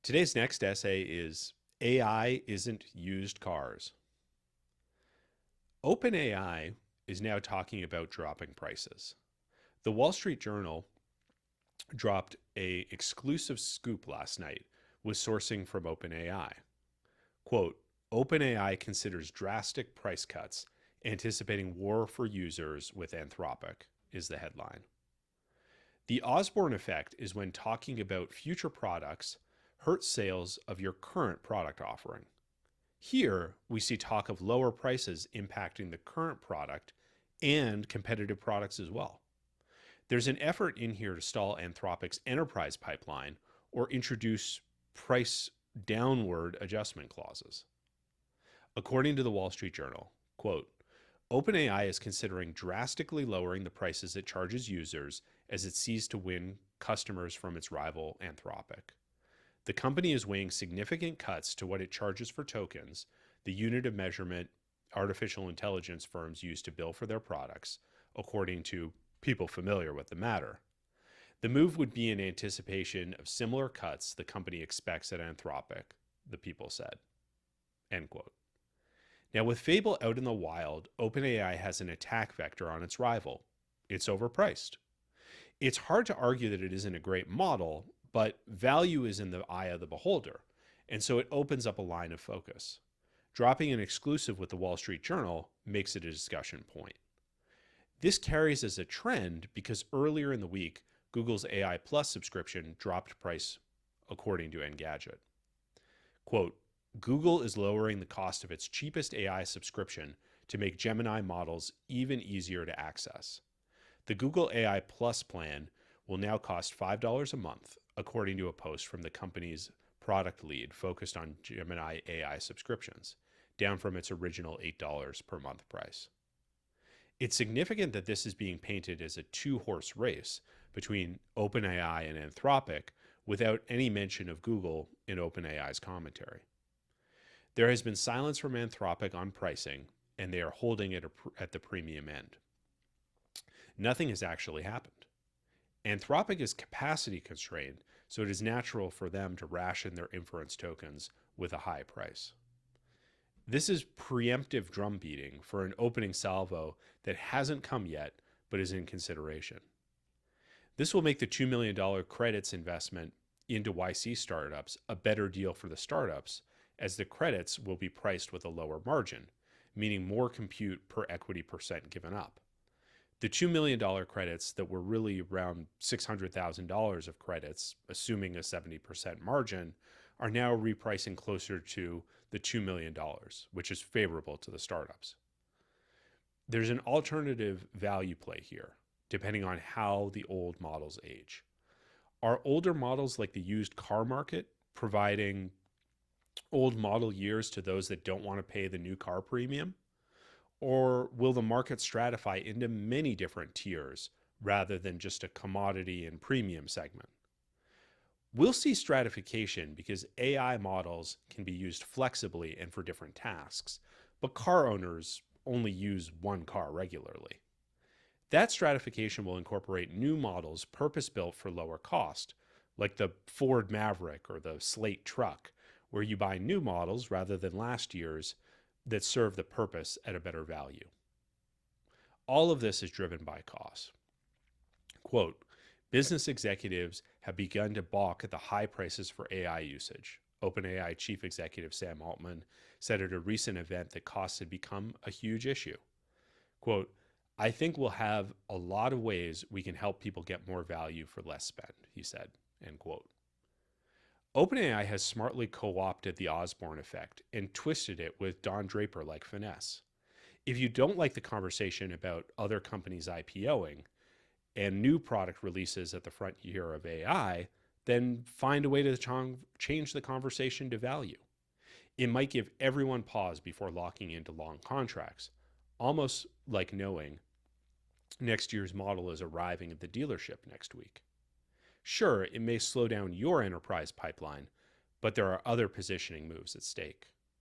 Today's next essay is AI Isn't Used Cars. OpenAI is now talking about dropping prices. The Wall Street Journal dropped a exclusive scoop last night with sourcing from OpenAI. Quote, OpenAI considers drastic price cuts, anticipating war for users with Anthropic, is the headline. The Osborne effect is when talking about future products hurts sales of your current product offering. Here, we see talk of lower prices impacting the current product and competitive products as well. There's an effort in here to stall Anthropic's enterprise pipeline or introduce price downward adjustment clauses. According to the Wall Street Journal, quote, OpenAI is considering drastically lowering the prices it charges users as it seeks to win customers from its rival Anthropic. The company is weighing significant cuts to what it charges for tokens, the unit of measurement artificial intelligence firms use to bill for their products, according to people familiar with the matter. The move would be in anticipation of similar cuts the company expects at Anthropic, the people said. End quote. Now, with Fable out in the wild, OpenAI has an attack vector on its rival. It's overpriced. It's hard to argue that it isn't a great model, but value is in the eye of the beholder, and so it opens up a line of focus. Dropping an exclusive with the Wall Street Journal makes it a discussion point. This carries as a trend because earlier in the week, Google's AI Plus subscription dropped price, according to Engadget. Quote, Google is lowering the cost of its cheapest AI subscription to make Gemini models even easier to access. The Google AI Plus plan will now cost $5 a month, according to a post from the company's product lead focused on Gemini AI subscriptions, down from its original $8 per month price. It's significant that this is being painted as a two-horse race between OpenAI and Anthropic without any mention of Google in OpenAI's commentary. There has been silence from Anthropic on pricing, and they are holding it at the premium end. Nothing has actually happened. Anthropic is capacity constrained, so it is natural for them to ration their inference tokens with a high price. This is preemptive drum beating for an opening salvo that hasn't come yet but is in consideration. This will make the $2 million credits investment into YC startups a better deal for the startups, as the credits will be priced with a lower margin, meaning more compute per equity percent given up. The $2 million credits that were really around $600,000 of credits, assuming a 70% margin, are now repricing closer to the $2 million, which is favorable to the startups. There's an alternative value play here, depending on how the old models age. Are older models like the used car market providing old model years to those that don't want to pay the new car premium? Or will the market stratify into many different tiers rather than just a commodity and premium segment? We'll see stratification because AI models can be used flexibly and for different tasks, but car owners only use one car regularly. That stratification will incorporate new models purpose-built for lower cost, like the Ford Maverick or the Slate truck, where you buy new models rather than last year's that serve the purpose at a better value. All of this is driven by cost. Quote, business executives have begun to balk at the high prices for AI usage. OpenAI chief executive Sam Altman said at a recent event that costs had become a huge issue. Quote, I think we'll have a lot of ways we can help people get more value for less spend, he said, end quote. OpenAI has smartly co-opted the Osborne effect and twisted it with Don Draper-like finesse. If you don't like the conversation about other companies IPOing and new product releases at the frontier of AI, then find a way to change the conversation to value. It might give everyone pause before locking into long contracts, almost like knowing next year's model is arriving at the dealership next week. Sure, it may slow down your enterprise pipeline, but there are other positioning moves at stake.